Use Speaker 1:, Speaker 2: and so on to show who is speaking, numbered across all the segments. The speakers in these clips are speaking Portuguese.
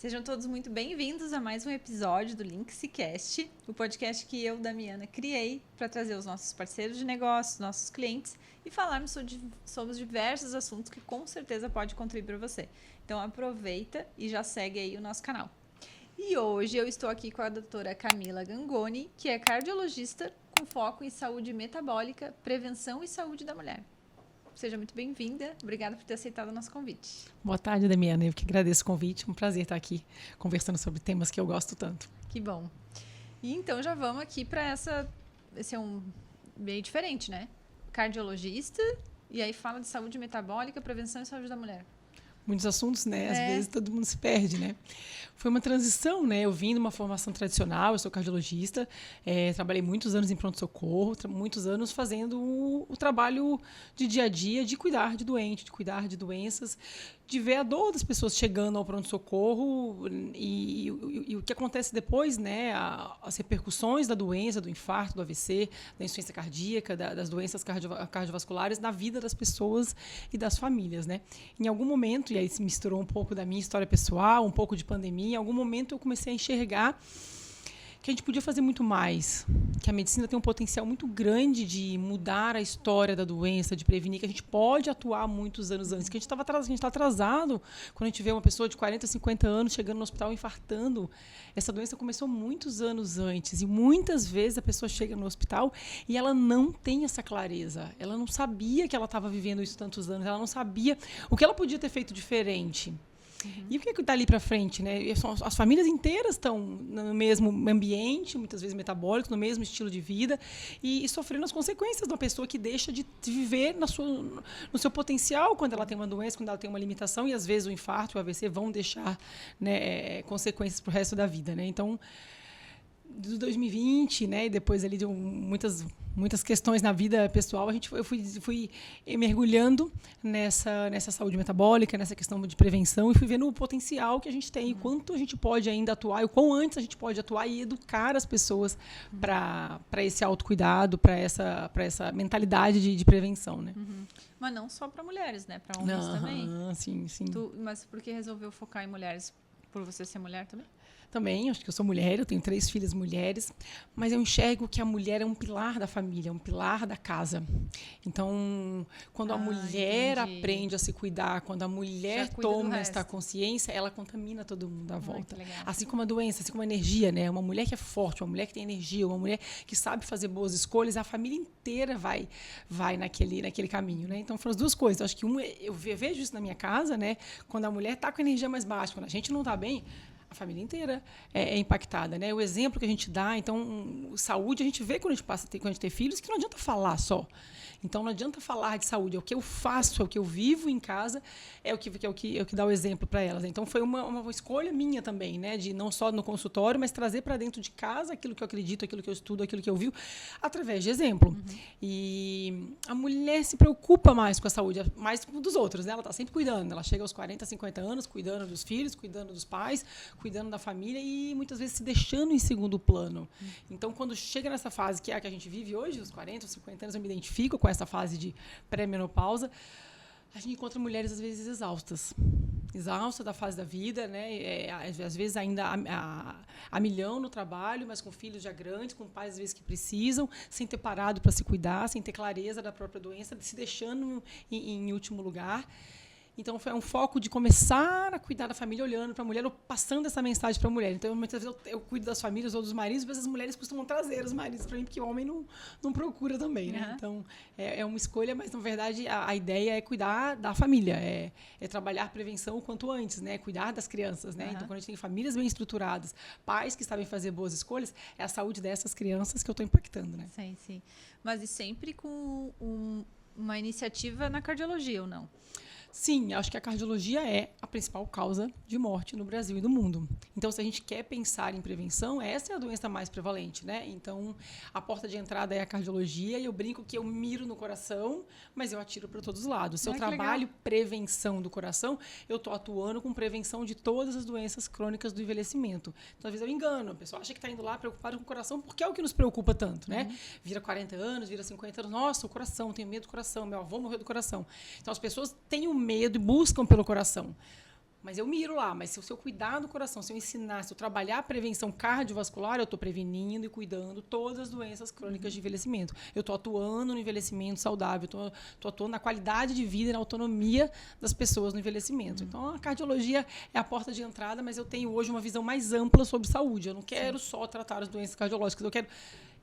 Speaker 1: Sejam todos muito bem-vindos a mais um episódio do Linkscast, o podcast que eu, Damiana, criei para trazer os nossos parceiros de negócios, nossos clientes e falarmos sobre os diversos assuntos que com certeza pode contribuir para você. Então aproveita e já segue aí o nosso canal. E hoje eu estou aqui com a doutora Camila Gangoni, que é cardiologista com foco em saúde metabólica, prevenção e saúde da mulher. Seja muito bem-vinda. Obrigada por ter aceitado o nosso convite.
Speaker 2: Boa tarde, Damiana. Eu que agradeço o convite. Um prazer estar aqui conversando sobre temas que eu gosto tanto.
Speaker 1: Que bom. E então já vamos aqui para esse é um meio diferente, né? Cardiologista e aí fala de saúde metabólica, prevenção e saúde da mulher.
Speaker 2: Muitos assuntos, né? Às vezes todo mundo se perde, né? Foi uma transição, né? Eu vim de uma formação tradicional, eu sou cardiologista, trabalhei muitos anos em pronto-socorro, muitos anos fazendo o trabalho de dia a dia, de cuidar de doente, de cuidar de doenças, de ver a dor das pessoas chegando ao pronto-socorro e o que acontece depois, né? As repercussões da doença, do infarto, do AVC, da insuficiência cardíaca, das doenças cardiovasculares na vida das pessoas e das famílias, né? Em algum momento, e aí se misturou um pouco da minha história pessoal, um pouco de pandemia, em algum momento eu comecei a enxergar que a gente podia fazer muito mais, que a medicina tem um potencial muito grande de mudar a história da doença, de prevenir, que a gente pode atuar muitos anos antes, que a gente está atrasado quando a gente vê uma pessoa de 40, 50 anos chegando no hospital infartando. Essa doença começou muitos anos antes e muitas vezes a pessoa chega no hospital e ela não tem essa clareza, ela não sabia que ela estava vivendo isso tantos anos, ela não sabia o que ela podia ter feito diferente. E o que está ali para frente, né? As famílias inteiras estão no mesmo ambiente, muitas vezes metabólico, no mesmo estilo de vida e sofrendo as consequências de uma pessoa que deixa de viver no seu potencial quando ela tem uma doença, quando ela tem uma limitação, e às vezes o infarto e o AVC vão deixar, né, consequências para o resto da vida, né? Então, de 2020, né, e depois ali de muitas questões na vida pessoal, eu fui mergulhando nessa saúde metabólica, nessa questão de prevenção, e fui vendo o potencial que a gente tem, o quanto a gente pode ainda atuar, e o quão antes a gente pode atuar e educar as pessoas para esse autocuidado, para essa mentalidade de prevenção, né?
Speaker 1: Mas não só para mulheres, né? Para homens também.
Speaker 2: Sim, sim.
Speaker 1: Mas por que resolveu focar em mulheres? Por você ser mulher também?
Speaker 2: Também, acho que eu sou mulher, eu tenho 3 filhas mulheres, mas eu enxergo que a mulher é um pilar da família, um pilar da casa. Então, quando a mulher aprende a se cuidar, quando a mulher toma esta consciência, ela contamina todo mundo à volta. Assim como a doença, assim como a energia, né? Uma mulher que é forte, uma mulher que tem energia, uma mulher que sabe fazer boas escolhas, a família inteira vai naquele caminho, né? Então, foram as duas coisas. Acho que eu vejo isso na minha casa, né? Quando a mulher está com a energia mais baixa, quando a gente não está bem, a família inteira é impactada, né? O exemplo que a gente dá, então, saúde, a gente vê quando quando a gente tem filhos, que não adianta falar só. Então, não adianta falar de saúde, é o que eu faço, é o que eu vivo em casa, é o que dá o exemplo para elas. Então, foi uma escolha minha também, né? De não só no consultório, mas trazer para dentro de casa aquilo que eu acredito, aquilo que eu estudo, aquilo que eu vivo, através de exemplo. E a mulher se preocupa mais com a saúde, mais dos outros, né? Ela está sempre cuidando, ela chega aos 40, 50 anos, cuidando dos filhos, cuidando dos pais, cuidando da família e muitas vezes se deixando em segundo plano. Então, quando chega nessa fase que é a que a gente vive hoje, os 40, 50 anos, eu me identifico com essa fase de pré-menopausa, a gente encontra mulheres, às vezes, exaustas da fase da vida, né? Às vezes ainda a milhão no trabalho, mas com filhos já grandes, com pais, às vezes, que precisam, sem ter parado para se cuidar, sem ter clareza da própria doença, se deixando em último lugar. Então, foi um foco de começar a cuidar da família, olhando para a mulher, ou passando essa mensagem para a mulher. Então, muitas vezes eu cuido das famílias ou dos maridos, às vezes as mulheres costumam trazer os maridos para mim, porque o homem não procura também, né? Então, é uma escolha, mas, na verdade, a ideia é cuidar da família, é trabalhar prevenção o quanto antes, né? Cuidar das crianças, né? Então, quando a gente tem famílias bem estruturadas, pais que sabem fazer boas escolhas, é a saúde dessas crianças que eu estou impactando, né?
Speaker 1: Sim, sim. Mas e sempre com uma iniciativa na cardiologia, ou não?
Speaker 2: Sim, acho que a cardiologia é a principal causa de morte no Brasil e no mundo. Então, se a gente quer pensar em prevenção, essa é a doença mais prevalente, né? Então, a porta de entrada é a cardiologia e eu brinco que eu miro no coração, mas eu atiro para todos os lados. Se eu trabalho prevenção do coração, eu estou atuando com prevenção de todas as doenças crônicas do envelhecimento. Então, às vezes eu engano, a pessoa acha que está indo lá preocupado com o coração, porque é o que nos preocupa tanto, né? Vira 40 anos, vira 50 anos, nossa, o coração, tenho medo do coração, meu avô morreu do coração. Então, as pessoas têm o medo e buscam pelo coração. Mas eu miro lá. Mas se eu cuidar do coração, se eu ensinar, se eu trabalhar a prevenção cardiovascular, eu estou prevenindo e cuidando todas as doenças crônicas de envelhecimento. Eu estou atuando no envelhecimento saudável, estou atuando na qualidade de vida e na autonomia das pessoas no envelhecimento. Então, a cardiologia é a porta de entrada, mas eu tenho hoje uma visão mais ampla sobre saúde. Eu não quero só tratar as doenças cardiológicas, eu quero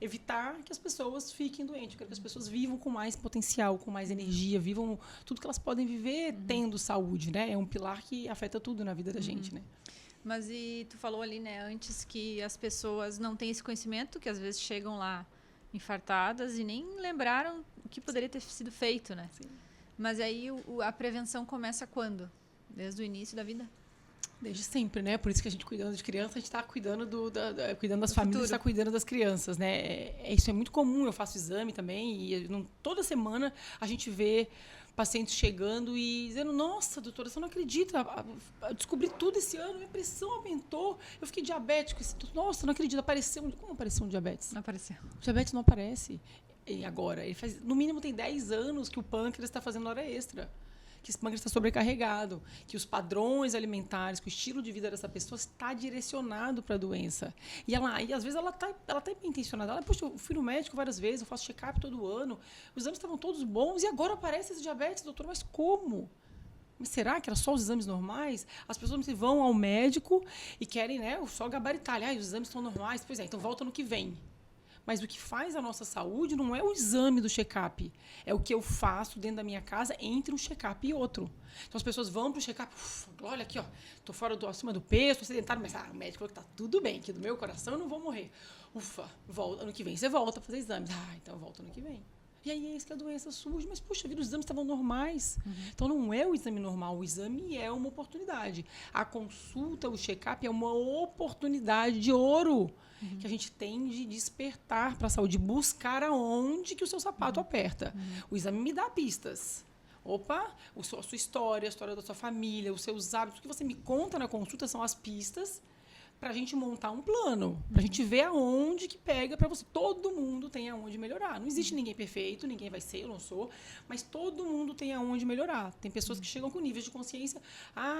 Speaker 2: evitar que as pessoas fiquem doentes. Eu quero que as pessoas vivam com mais potencial, com mais energia, vivam tudo que elas podem viver tendo saúde, né? É um pilar que afeta tudo na vida da gente, né?
Speaker 1: Mas e tu falou ali, né, antes que as pessoas não têm esse conhecimento, que às vezes chegam lá infartadas e nem lembraram o que poderia ter sido feito, né?
Speaker 2: Sim.
Speaker 1: Mas aí a prevenção começa quando? Desde o início da vida?
Speaker 2: Desde sempre, né? Por isso que a gente, cuidando de criança, a gente está cuidando cuidando das
Speaker 1: Do
Speaker 2: famílias,
Speaker 1: futuro.
Speaker 2: está cuidando das crianças, né? Isso é muito comum, eu faço exame também, e toda semana a gente vê pacientes chegando e dizendo, nossa, doutora, você não acredita, eu descobri tudo esse ano, minha pressão aumentou, eu fiquei diabético, nossa, não acredito, como apareceu um diabetes?
Speaker 1: Não apareceu.
Speaker 2: O diabetes não aparece agora, ele faz, no mínimo tem 10 anos que o pâncreas está fazendo hora extra, que esse pâncreas está sobrecarregado, que os padrões alimentares, que o estilo de vida dessa pessoa está direcionado para a doença. E às vezes ela tá bem intencionada. Poxa, eu fui no médico várias vezes, eu faço check-up todo ano, os exames estavam todos bons e agora aparece esse diabetes, doutor, mas como? Mas será que era só os exames normais? As pessoas vão ao médico e querem, né, só gabaritar. Os exames estão normais. Pois é, então volta no que vem. Mas o que faz a nossa saúde não é o exame do check-up. É o que eu faço dentro da minha casa entre um check-up e outro. Então, as pessoas vão para o check-up. Olha aqui, estou acima do peso, estou sedentário, mas o médico falou que está tudo bem, que do meu coração eu não vou morrer. Ufa, volta, ano que vem você volta a fazer exames. Então volta ano que vem. E aí é isso que a doença surge. Mas, puxa vida, os exames estavam normais. Então, não é o exame normal. O exame é uma oportunidade. A consulta, o check-up é uma oportunidade de ouro que a gente tem de despertar para a saúde, buscar aonde que o seu sapato aperta. O exame me dá pistas. Opa, a sua história, a história da sua família, os seus hábitos, o que você me conta na consulta são as pistas para a gente montar um plano, para a gente ver aonde que pega para você. Todo mundo tem aonde melhorar. Não existe ninguém perfeito, ninguém vai ser, eu não sou, mas todo mundo tem aonde melhorar. Tem pessoas que chegam com níveis de consciência,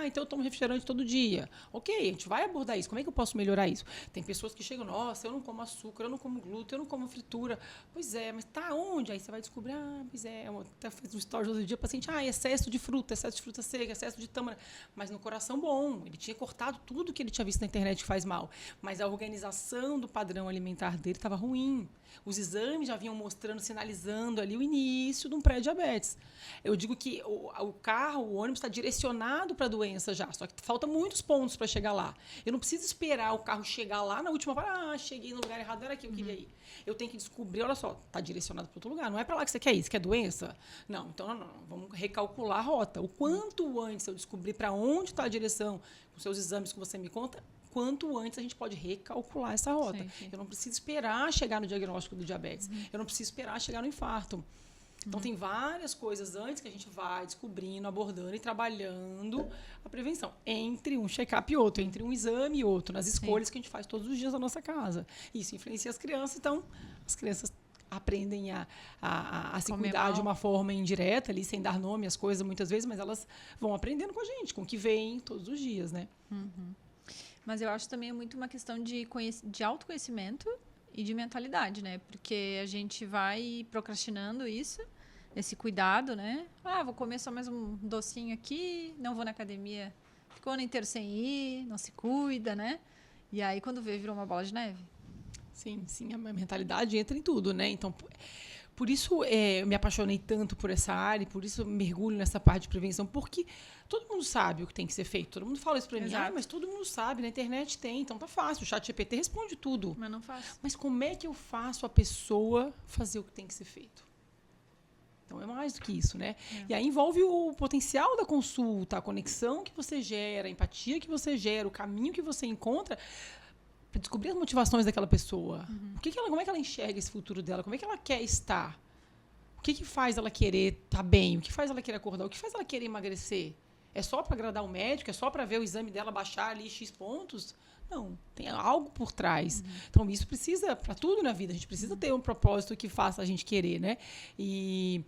Speaker 2: então eu tomo refrigerante todo dia. Ok, a gente vai abordar isso. Como é que eu posso melhorar isso? Tem pessoas que chegam, nossa, eu não como açúcar, eu não como glúten, eu não como fritura. Pois é, mas tá onde? Aí você vai descobrir, pois é, eu até fiz um story outro dia, paciente, excesso de fruta seca, excesso de tâmara, mas no coração bom. Ele tinha cortado tudo que ele tinha visto na internet que faz mal, mas a organização do padrão alimentar dele estava ruim. Os exames já vinham mostrando, sinalizando ali o início de um pré-diabetes. Eu digo que o ônibus está direcionado para a doença já, só que falta muitos pontos para chegar lá. Eu não preciso esperar o carro chegar lá na última parada, cheguei no lugar errado, era aqui que eu queria ir. Eu tenho que descobrir, olha só, está direcionado para outro lugar, não é para lá que você quer ir, você quer doença? Não, então não, vamos recalcular a rota. O quanto antes eu descobrir para onde está a direção, com seus exames que você me conta, quanto antes a gente pode recalcular essa rota. Sim. Eu não preciso esperar chegar no diagnóstico do diabetes. Eu não preciso esperar chegar no infarto. Então, tem várias coisas antes que a gente vai descobrindo, abordando e trabalhando a prevenção. Entre um check-up e outro, entre um exame e outro, nas escolhas que a gente faz todos os dias na nossa casa. Isso influencia as crianças, então as crianças aprendem a se cuidar de uma forma indireta, ali, sem dar nome às coisas muitas vezes, mas elas vão aprendendo com a gente, com o que vem todos os dias, né?
Speaker 1: Mas eu acho também muito uma questão de autoconhecimento e de mentalidade, né? Porque a gente vai procrastinando isso, esse cuidado, né? Vou comer só mais um docinho aqui, não vou na academia, ficou o ano inteiro sem ir, não se cuida, né? E aí, quando vê, virou uma bola de neve.
Speaker 2: Sim, a mentalidade entra em tudo, né? Então, por isso eu me apaixonei tanto por essa área, e por isso eu mergulho nessa parte de prevenção, porque todo mundo sabe o que tem que ser feito. Todo mundo fala isso para mim, mas todo mundo sabe, na internet tem, então tá fácil. O ChatGPT responde tudo.
Speaker 1: Mas não faço.
Speaker 2: Mas como é que eu faço a pessoa fazer o que tem que ser feito? Então, é mais do que isso, né? E aí envolve o potencial da consulta, a conexão que você gera, a empatia que você gera, o caminho que você encontra para descobrir as motivações daquela pessoa. Como é que ela enxerga esse futuro dela? Como é que ela quer estar? O que faz ela querer estar bem? O que faz ela querer acordar? O que faz ela querer emagrecer? É só para agradar o médico? É só para ver o exame dela baixar ali X pontos? Não, tem algo por trás. Então, isso precisa, para tudo na vida, a gente precisa ter um propósito que faça a gente querer, né? E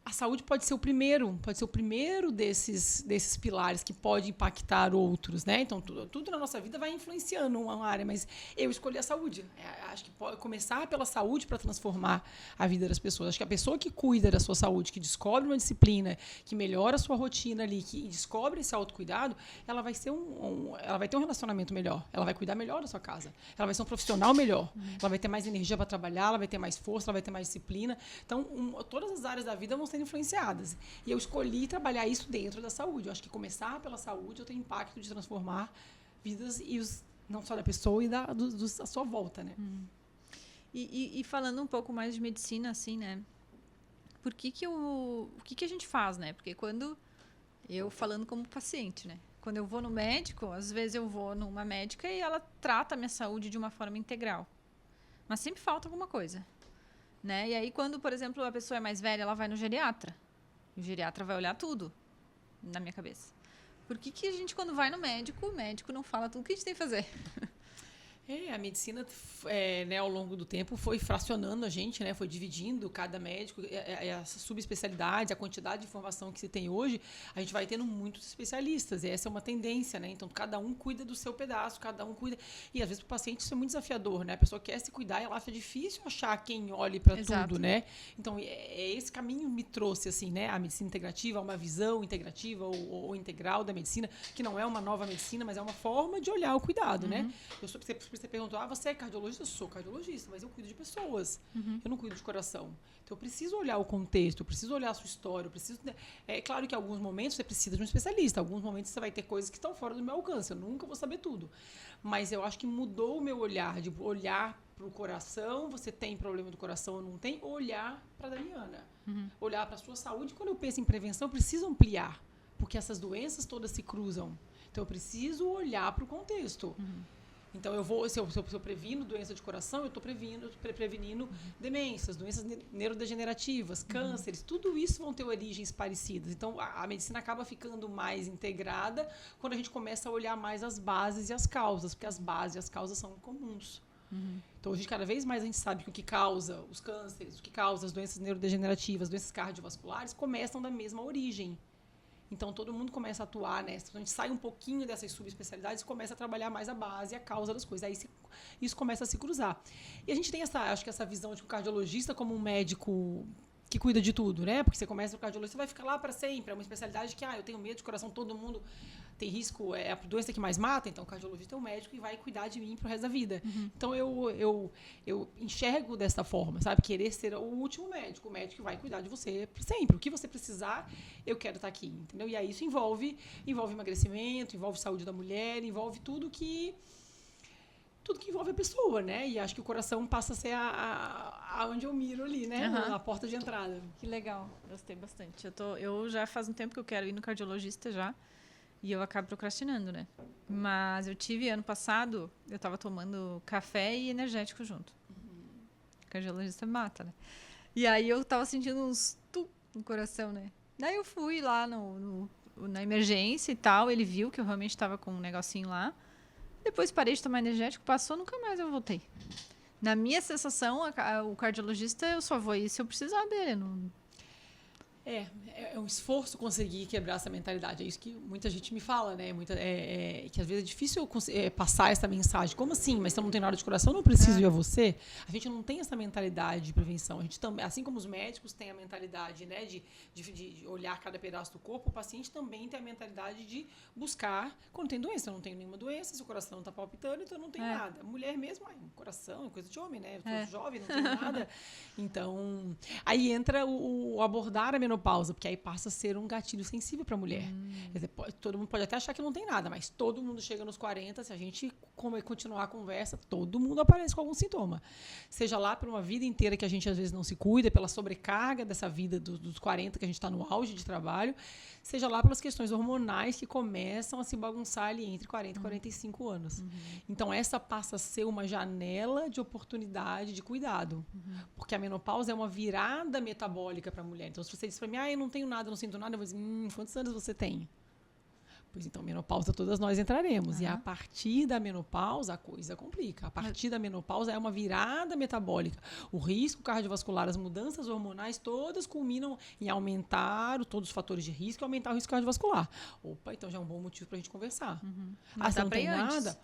Speaker 2: a saúde pode ser o primeiro desses pilares que pode impactar outros, né? Então, tudo na nossa vida vai influenciando uma área, mas eu escolhi a saúde. Acho que pode começar pela saúde para transformar a vida das pessoas. Acho que a pessoa que cuida da sua saúde, que descobre uma disciplina, que melhora a sua rotina ali, que descobre esse autocuidado, ela vai ser ela vai ter um relacionamento melhor, ela vai cuidar melhor da sua casa, ela vai ser um profissional melhor, ela vai ter mais energia para trabalhar, ela vai ter mais força, ela vai ter mais disciplina. Então, todas as áreas da vida vão ser influenciadas. E eu escolhi trabalhar isso dentro da saúde. Eu acho que começar pela saúde eu tenho impacto de transformar vidas não só da pessoa e da sua volta, né?
Speaker 1: E falando um pouco mais de medicina, assim, né? O que a gente faz, né? Porque eu falando como paciente, né? Quando eu vou no médico, às vezes eu vou numa médica e ela trata a minha saúde de uma forma integral. Mas sempre falta alguma coisa. Né? E aí, quando, por exemplo, a pessoa é mais velha, ela vai no geriatra. O geriatra vai olhar tudo na minha cabeça. Por que a gente, quando vai no médico, o médico não fala tudo que a gente tem que fazer?
Speaker 2: A medicina, né, ao longo do tempo, foi fracionando a gente, né, foi dividindo cada médico, as subespecialidades, a quantidade de informação que se tem hoje, a gente vai tendo muitos especialistas, e essa é uma tendência, né? Então, cada um cuida do seu pedaço, cada um cuida. E, às vezes, para o paciente, isso é muito desafiador, né? A pessoa quer se cuidar e ela acha difícil achar quem olhe para tudo, né? Então, esse caminho me trouxe, assim, né, a medicina integrativa, uma visão integrativa ou integral da medicina, que não é uma nova medicina, mas é uma forma de olhar o cuidado, né? Você perguntou, você é cardiologista? Eu sou cardiologista, mas eu cuido de pessoas. Eu não cuido de coração. Então, eu preciso olhar o contexto, eu preciso olhar a sua história. É claro que em alguns momentos você precisa de um especialista. Em alguns momentos você vai ter coisas que estão fora do meu alcance. Eu nunca vou saber tudo. Mas eu acho que mudou o meu olhar, de olhar para o coração, você tem problema do coração ou não tem, olhar para a Damiana. Olhar para a sua saúde. Quando eu penso em prevenção, eu preciso ampliar, porque essas doenças todas se cruzam. Então, eu preciso olhar para o contexto. Então, se eu previno doença de coração, eu estou prevenindo demências, doenças neurodegenerativas, cânceres, tudo isso vão ter origens parecidas. Então, a medicina acaba ficando mais integrada quando a gente começa a olhar mais as bases e as causas, porque as bases e as causas são comuns. Então, hoje, cada vez mais a gente sabe que o que causa os cânceres, o que causa as doenças neurodegenerativas, doenças cardiovasculares, começam da mesma origem. Então, todo mundo começa a atuar nessa. Então, a gente sai um pouquinho dessas subespecialidades e começa a trabalhar mais a base e a causa das coisas. Aí isso começa a se cruzar. E a gente tem acho que essa visão de um cardiologista como um médico que cuida de tudo, né? Porque você começa o cardiologista, você vai ficar lá para sempre. É uma especialidade que, eu tenho medo de coração, todo mundo tem risco, é a doença que mais mata, então o cardiologista é um médico e vai cuidar de mim pro resto da vida. Então, eu enxergo dessa forma, sabe? Querer ser o último médico, o médico que vai cuidar de você sempre. O que você precisar, eu quero estar aqui, entendeu? E aí isso envolve emagrecimento, envolve saúde da mulher, envolve tudo que envolve a pessoa, né? E acho que o coração passa a ser onde eu miro ali, né? A porta de entrada.
Speaker 1: Que legal, gostei bastante. Eu já faz um tempo que eu quero ir no cardiologista já, e eu acabo procrastinando, né? Mas eu tive ano passado, eu estava tomando café e energético junto. O cardiologista mata, né? E aí eu estava sentindo uns no coração, né? Daí eu fui lá na emergência e tal, ele viu que eu realmente estava com um negocinho lá. Depois parei de tomar energético, passou, nunca mais eu voltei. Na minha sensação, o cardiologista, eu só vou ir se eu precisar dele. Não...
Speaker 2: É um esforço conseguir quebrar essa mentalidade. É isso que muita gente me fala, né? Que às vezes é difícil passar essa mensagem. Como assim? Mas se eu não tenho nada de coração, eu não preciso ir a você? A gente não tem essa mentalidade de prevenção. A gente também, assim como os médicos têm a mentalidade, né, de olhar cada pedaço do corpo, o paciente também tem a mentalidade de buscar quando tem doença. Eu não tenho nenhuma doença, se o coração não está palpitando, então eu não tenho nada. Mulher mesmo, coração é coisa de homem, né? Eu sou jovem, não tenho nada. Então, aí entra o abordar a menopausa, porque aí passa a ser um gatilho sensível para a mulher. Quer dizer, todo mundo pode até achar que não tem nada, mas todo mundo chega nos 40, se a gente continuar a conversa, todo mundo aparece com algum sintoma. Seja lá por uma vida inteira que a gente às vezes não se cuida, pela sobrecarga dessa vida dos 40 que a gente está no auge de trabalho, seja lá pelas questões hormonais que começam a se bagunçar ali entre 40 e 45 anos. Então, essa passa a ser uma janela de oportunidade de cuidado. Porque a menopausa é uma virada metabólica para a mulher. Então, se você diz para mim, eu não tenho nada, não sinto nada, eu vou dizer, quantos anos você tem? Pois então, menopausa todas nós entraremos. E a partir da menopausa, a coisa complica. A partir da menopausa é uma virada metabólica. O risco cardiovascular, as mudanças hormonais, todas culminam em aumentar todos os fatores de risco e aumentar o risco cardiovascular. Opa, então já é um bom motivo para a gente conversar.
Speaker 1: Mas
Speaker 2: Se não tem
Speaker 1: antes.
Speaker 2: nada...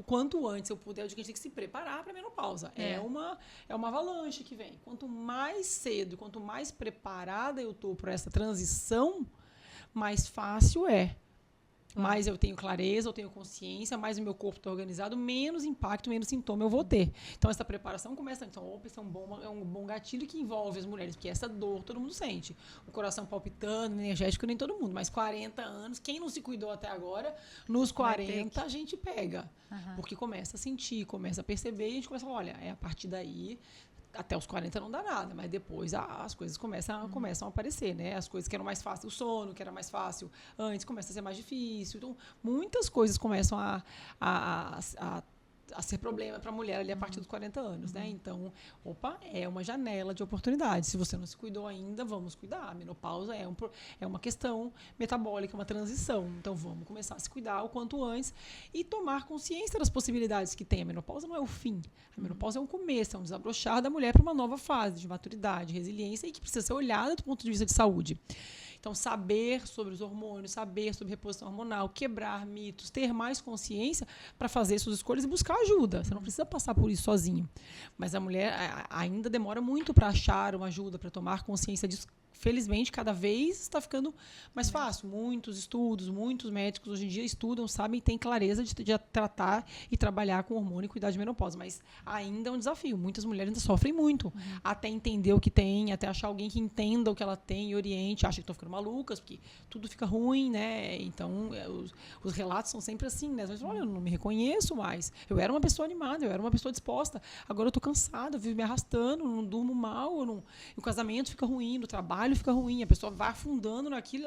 Speaker 2: Quanto antes eu puder, eu digo que a gente tem que se preparar para a menopausa. É uma avalanche que vem. Quanto mais cedo, quanto mais preparada eu estou para essa transição, mais fácil é. Mais eu tenho clareza, eu tenho consciência, mais o meu corpo está organizado, menos impacto, menos sintoma eu vou ter. Então, essa preparação começa... Então, isso é um bom gatilho que envolve as mulheres, porque essa dor todo mundo sente. O coração palpitando, energético, nem todo mundo. Mas 40 anos, quem não se cuidou até agora, nos 40 a gente pega. Porque começa a sentir, começa a perceber, e a gente começa a falar, olha, a partir daí... Até os 40 não dá nada, mas depois as coisas começam a aparecer, né? As coisas que eram mais fáceis, o sono que era mais fácil antes, começa a ser mais difícil. Então, muitas coisas começam a ser problema para a mulher ali a partir dos 40 anos, né? Então, é uma janela de oportunidade. Se você não se cuidou ainda, vamos cuidar. A menopausa é uma questão metabólica, uma transição. Então, vamos começar a se cuidar o quanto antes e tomar consciência das possibilidades que tem. A menopausa não é o fim. A menopausa é um começo, é um desabrochar da mulher para uma nova fase de maturidade, resiliência e que precisa ser olhada do ponto de vista de saúde. Então, saber sobre os hormônios, saber sobre reposição hormonal, quebrar mitos, ter mais consciência para fazer suas escolhas e buscar ajuda. Você não precisa passar por isso sozinho. Mas a mulher ainda demora muito para achar uma ajuda, para tomar consciência disso. Felizmente, cada vez está ficando mais fácil. Muitos estudos, muitos médicos hoje em dia estudam, sabem e têm clareza de tratar e trabalhar com hormônio e cuidar de menopausa. Mas ainda é um desafio. Muitas mulheres ainda sofrem muito até entender o que tem, até achar alguém que entenda o que ela tem e oriente. Acha que estão ficando malucas, porque tudo fica ruim, né? Então, os relatos são sempre assim, né? Às vezes, olha, eu não me reconheço mais. Eu era uma pessoa animada, eu era uma pessoa disposta. Agora eu estou cansada, eu vivo me arrastando, não durmo mal, o casamento fica ruim, o trabalho fica ruim, a pessoa vai afundando naquilo,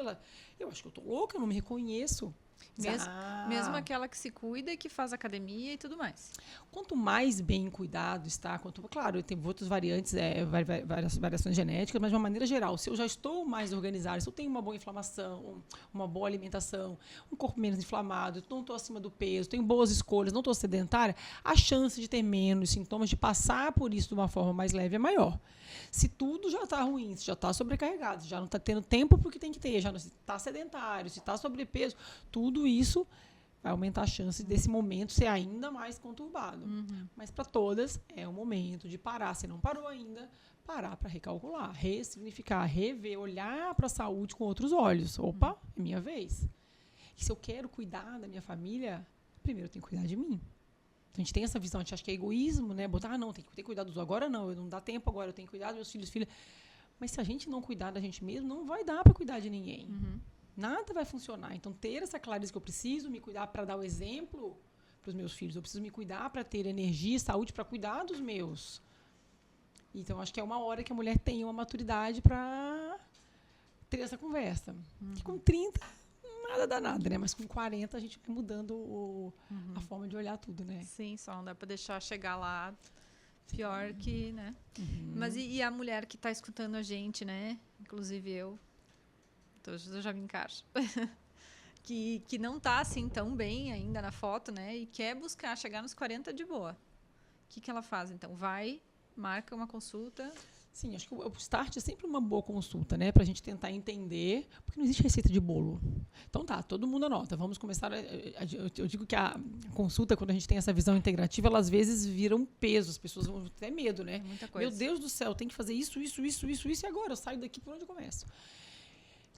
Speaker 2: eu acho que eu tô louca, eu não me reconheço.
Speaker 1: Mesmo aquela que se cuida e que faz academia e tudo mais.
Speaker 2: Quanto mais bem cuidado está, claro, tem outras variantes, variações genéticas, mas de uma maneira geral, se eu já estou mais organizada, se eu tenho uma boa inflamação, uma boa alimentação, um corpo menos inflamado, não estou acima do peso, tenho boas escolhas, não estou sedentária, a chance de ter menos sintomas, de passar por isso de uma forma mais leve é maior. Se tudo já está ruim, se já está sobrecarregado, se já não está tendo tempo para o que tem que ter, já não está sedentário, se está sobrepeso, tudo isso vai aumentar a chance desse momento ser ainda mais conturbado. Mas para todas é o momento de parar. Se não parou ainda, parar para recalcular, ressignificar, rever, olhar para a saúde com outros olhos. Opa, é minha vez. E se eu quero cuidar da minha família, primeiro eu tenho que cuidar de mim. Então, a gente tem essa visão, a gente acha que é egoísmo, né? Botar, não, tem que ter cuidado dos agora não, eu não dá tempo agora, eu tenho que cuidar dos meus filhos, filhas. Mas se a gente não cuidar da gente mesmo, não vai dar para cuidar de ninguém. Nada vai funcionar. Então, ter essa clareza que eu preciso me cuidar para dar o exemplo para os meus filhos. Eu preciso me cuidar para ter energia e saúde para cuidar dos meus. Então, acho que é uma hora que a mulher tem uma maturidade para ter essa conversa. Que com 30, nada dá nada, né? Mas com 40, a gente vai mudando a forma de olhar tudo, né?
Speaker 1: Sim, só não dá para deixar chegar lá pior que, né? Mas e a mulher que está escutando a gente, né? Inclusive eu já me encaixo. que não tá assim tão bem ainda na foto, né? E quer buscar chegar nos 40 de boa. O que ela faz, então? Vai, marca uma consulta.
Speaker 2: Sim, acho que o start é sempre uma boa consulta, né? Pra gente tentar entender, porque não existe receita de bolo. Então tá, todo mundo anota. Vamos começar. Eu digo que a consulta, quando a gente tem essa visão integrativa, ela às vezes vira um peso. As pessoas vão ter medo, né?
Speaker 1: Muita coisa.
Speaker 2: Meu Deus do céu, tem que fazer isso, e agora? Eu saio daqui, por onde eu começo?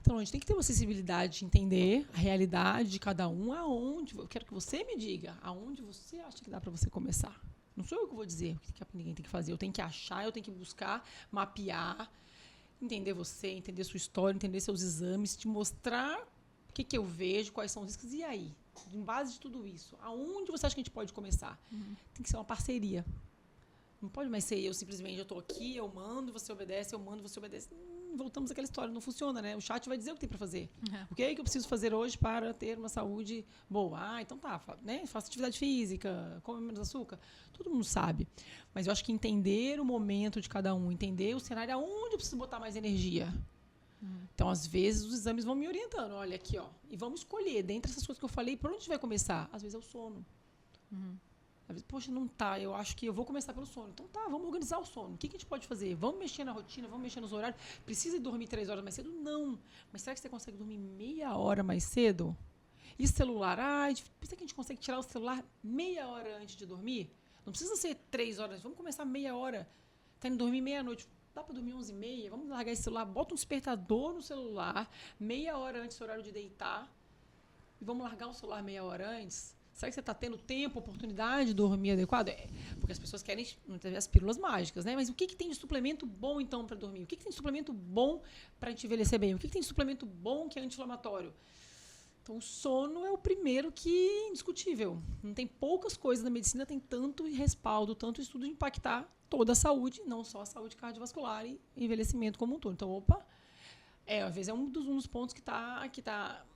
Speaker 2: Então, a gente tem que ter uma sensibilidade de entender a realidade de cada um, aonde. Eu quero que você me diga aonde você acha que dá para você começar. Não sou eu que vou dizer o que ninguém tem que fazer. Eu tenho que achar, eu tenho que buscar, mapear, entender você, entender sua história, entender seus exames, te mostrar o que eu vejo, quais são os riscos. E aí? Em base de tudo isso, aonde você acha que a gente pode começar? Tem que ser uma parceria. Não pode mais ser eu simplesmente, eu estou aqui, eu mando, você obedece, eu mando, você obedece. Voltamos àquela história, não funciona, né? O chat vai dizer o que tem para fazer. O que é que eu preciso fazer hoje para ter uma saúde boa? Então tá, né? Faço atividade física, come menos açúcar. Todo mundo sabe. Mas eu acho que entender o momento de cada um, entender o cenário, aonde eu preciso botar mais energia. Então, às vezes, os exames vão me orientando. Olha aqui, ó. E vamos escolher, dentre essas coisas que eu falei, por onde a gente vai começar? Às vezes é o sono. Às vezes, poxa, não tá. Eu acho que eu vou começar pelo sono. Então tá, vamos organizar o sono. O que a gente pode fazer? Vamos mexer na rotina, vamos mexer nos horários. Precisa dormir 3 horas mais cedo? Não. Mas será que você consegue dormir meia hora mais cedo? E celular? Pensa que a gente consegue tirar o celular meia hora antes de dormir? Não precisa ser 3 horas. Vamos começar meia hora. Tá indo dormir meia-noite. Dá para dormir 11h30? Vamos largar esse celular. Bota um despertador no celular meia hora antes do horário de deitar. E vamos largar o celular meia hora antes? Será que você está tendo tempo, oportunidade de dormir adequado? Porque as pessoas querem muitas vezes as pílulas mágicas, né? Mas o que tem de suplemento bom, então, para dormir? O que tem de suplemento bom para a gente envelhecer bem? O que tem de suplemento bom que é anti-inflamatório? Então, o sono é o primeiro que é indiscutível. Não tem poucas coisas na medicina, tem tanto respaldo, tanto estudo de impactar toda a saúde, não só a saúde cardiovascular e envelhecimento como um todo. Então, às vezes é um dos pontos que tá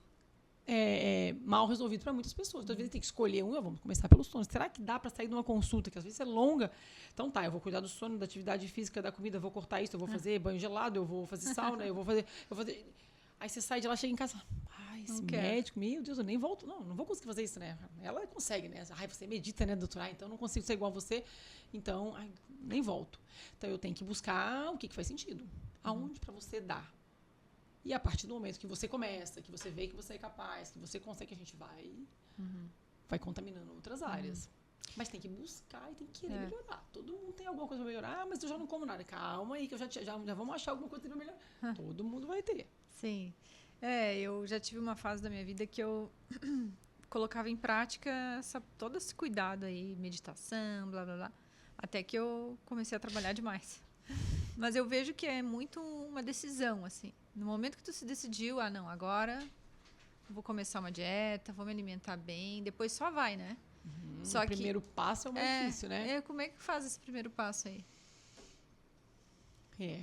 Speaker 2: mal resolvido para muitas pessoas. Então, às vezes tem que escolher vamos começar pelo sono. Será que dá para sair de uma consulta, que às vezes é longa? Então tá, eu vou cuidar do sono, da atividade física, da comida, eu vou cortar isso, eu vou fazer banho gelado, eu vou fazer sauna, eu vou fazer... Aí você sai de lá, chega em casa, esse médico, meu Deus, eu nem volto. Não vou conseguir fazer isso, né? Ela consegue, né? Você medita, né, doutora? Então eu não consigo ser igual a você, então nem volto. Então eu tenho que buscar o que faz sentido. Aonde para você dar. E a partir do momento que você começa, que você vê que você é capaz, que você consegue, a gente vai contaminando outras áreas. Mas tem que buscar e tem que querer melhorar. Todo mundo tem alguma coisa para melhorar. Mas eu já não como nada. Calma aí, que já vamos achar alguma coisa para melhorar. Todo mundo vai ter.
Speaker 1: Sim. Eu já tive uma fase da minha vida que eu colocava em prática todo esse cuidado aí, meditação, blá, blá, blá. Até que eu comecei a trabalhar demais. Mas eu vejo que é muito uma decisão, assim. No momento que tu se decidiu, não, agora vou começar uma dieta, vou me alimentar bem, depois só vai, né?
Speaker 2: O primeiro passo é o mais difícil, né?
Speaker 1: Como é que faz esse primeiro passo aí?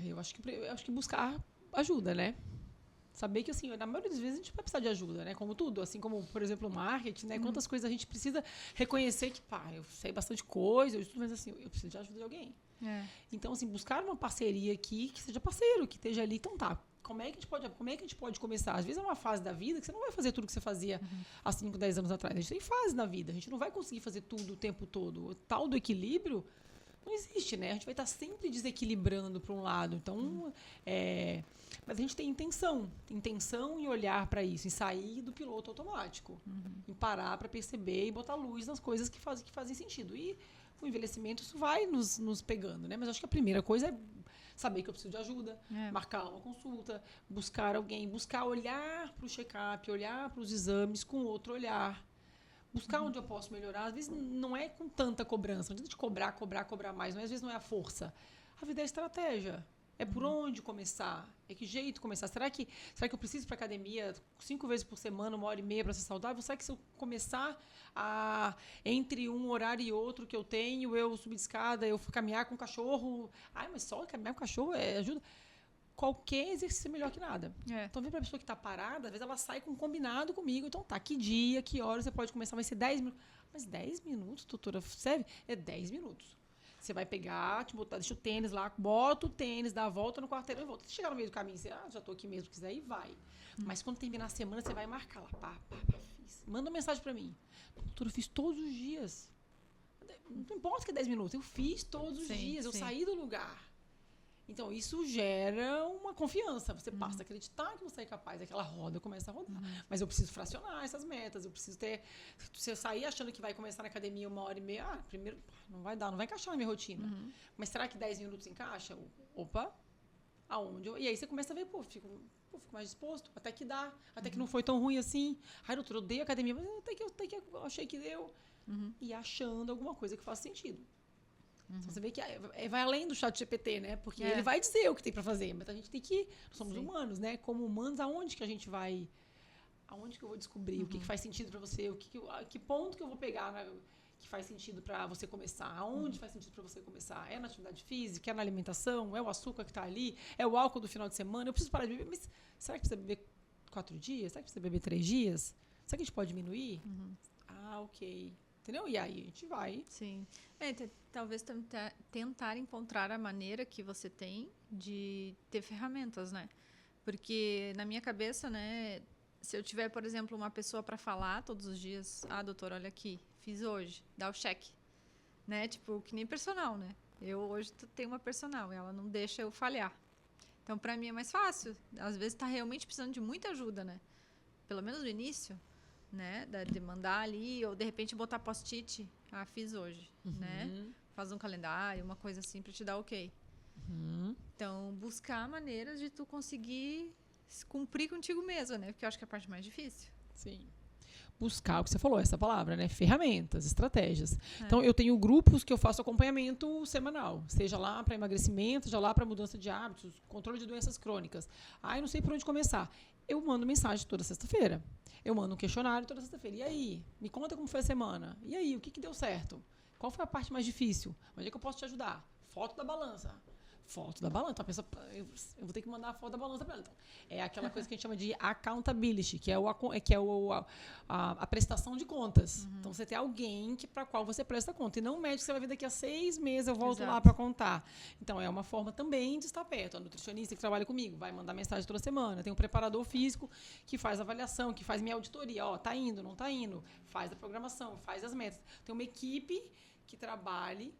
Speaker 2: Eu acho que buscar ajuda, né? Saber que, assim, na maioria das vezes a gente vai precisar de ajuda, né? Como tudo, assim como, por exemplo, o marketing, né? Quantas coisas a gente precisa reconhecer que, eu sei bastante coisa, eu estudo, mas assim, eu preciso de ajuda de alguém. Então, assim, buscar uma parceria aqui que seja parceiro, que esteja ali. Então, tá, como é que a gente pode começar? Às vezes é uma fase da vida que você não vai fazer tudo que você fazia há 5, 10 anos atrás. A gente tem fase na vida, a gente não vai conseguir fazer tudo o tempo todo. O tal do equilíbrio não existe, né? A gente vai estar sempre desequilibrando para um lado. Então, mas a gente tem intenção em olhar para isso, em sair do piloto automático, em parar para perceber e botar luz nas coisas que fazem sentido. E o envelhecimento, isso vai nos pegando, né? Mas acho que a primeira coisa é saber que eu preciso de ajuda, marcar uma consulta, buscar alguém, buscar olhar para o check-up, olhar para os exames com outro olhar. Buscar onde eu posso melhorar. Às vezes não é com tanta cobrança. Não adianta de cobrar mais. Às vezes não é a força. A vida é estratégia. É por onde começar. É que jeito começar. Será que eu preciso ir para academia 5 vezes por semana, 1h30 para ser saudável? Será que se eu começar entre um horário e outro que eu tenho, eu subir de escada, eu caminhar com o cachorro... mas só caminhar com o cachorro ajuda... Qualquer exercício é melhor que nada. Então, vem para a pessoa que está parada, às vezes ela sai com um combinado comigo. Então, tá, que dia, que hora você pode começar? Vai ser 10 minutos. Mas 10 minutos, doutora, serve? É 10 minutos. Você vai pegar, deixa o tênis lá, bota o tênis, dá a volta no quarteirão e volta. Se chegar no meio do caminho, você, já estou aqui mesmo, quiser ir, vai. Mas quando terminar a semana, você vai marcar lá, fiz. Manda uma mensagem para mim. Doutora, eu fiz todos os dias. Não importa que é 10 minutos, eu fiz todos os dias, eu saí do lugar. Então, isso gera uma confiança. Você passa a acreditar que você é capaz. Aquela roda começa a rodar. Mas eu preciso fracionar essas metas. Eu preciso ter... Se eu sair achando que vai começar na academia 1h30, primeiro, não vai dar, não vai encaixar na minha rotina. Mas será que 10 minutos encaixa? Opa, aonde? E aí você começa a ver, fico mais disposto. Até que dá. Até que não foi tão ruim assim. Doutor, eu odeio academia, mas até que eu achei que deu. E achando alguma coisa que faça sentido. Então, você vê que vai além do chat GPT, né? Porque ele vai dizer o que tem para fazer, mas a gente tem que... Nós somos humanos, né? Como humanos, aonde que a gente vai... Aonde que eu vou descobrir o que faz sentido para você? Que ponto que eu vou pegar que faz sentido para você começar? Aonde faz sentido para você começar? É na atividade física? É na alimentação? É o açúcar que está ali? É o álcool do final de semana? Eu preciso parar de beber, mas será que precisa beber 4 dias? Será que precisa beber 3 dias? Será que a gente pode diminuir? Ok. Entendeu? E aí a gente vai.
Speaker 1: Sim. Talvez tentar encontrar a maneira que você tem de ter ferramentas, né? Porque na minha cabeça, né, se eu tiver, por exemplo, uma pessoa para falar todos os dias, doutor, olha aqui, fiz hoje, dá o cheque, né? Tipo, que nem personal, né? Eu hoje tenho uma personal e ela não deixa eu falhar. Então, para mim é mais fácil. Às vezes tá realmente precisando de muita ajuda, né? Pelo menos no início, né? De mandar ali, ou de repente botar post-it, fiz hoje, né? Faz um calendário, uma coisa assim para te dar ok. Então, buscar maneiras de tu conseguir cumprir contigo mesma, né? Porque eu acho que é a parte mais difícil.
Speaker 2: Sim. Buscar o que você falou, essa palavra, né? Ferramentas, estratégias. Então, eu tenho grupos que eu faço acompanhamento semanal, seja lá para emagrecimento, seja lá para mudança de hábitos, controle de doenças crônicas. Eu não sei por onde começar. Eu mando mensagem toda sexta-feira. Eu mando um questionário toda sexta-feira. E aí? Me conta como foi a semana. E aí? O que deu certo? Qual foi a parte mais difícil? Onde é que eu posso te ajudar? Foto da balança. Foto da balança. Então, a pessoa, eu vou ter que mandar a foto da balança para ela. Então, é aquela coisa que a gente chama de accountability, que é a prestação de contas. Então, você tem alguém para qual você presta conta. E não um médico que você vai ver daqui a 6 meses, eu volto lá para contar. Então, é uma forma também de estar perto. A nutricionista que trabalha comigo vai mandar mensagem toda semana. Tem um preparador físico que faz avaliação, que faz minha auditoria. Tá indo, não tá indo. Faz a programação, faz as metas. Tem uma equipe que trabalhe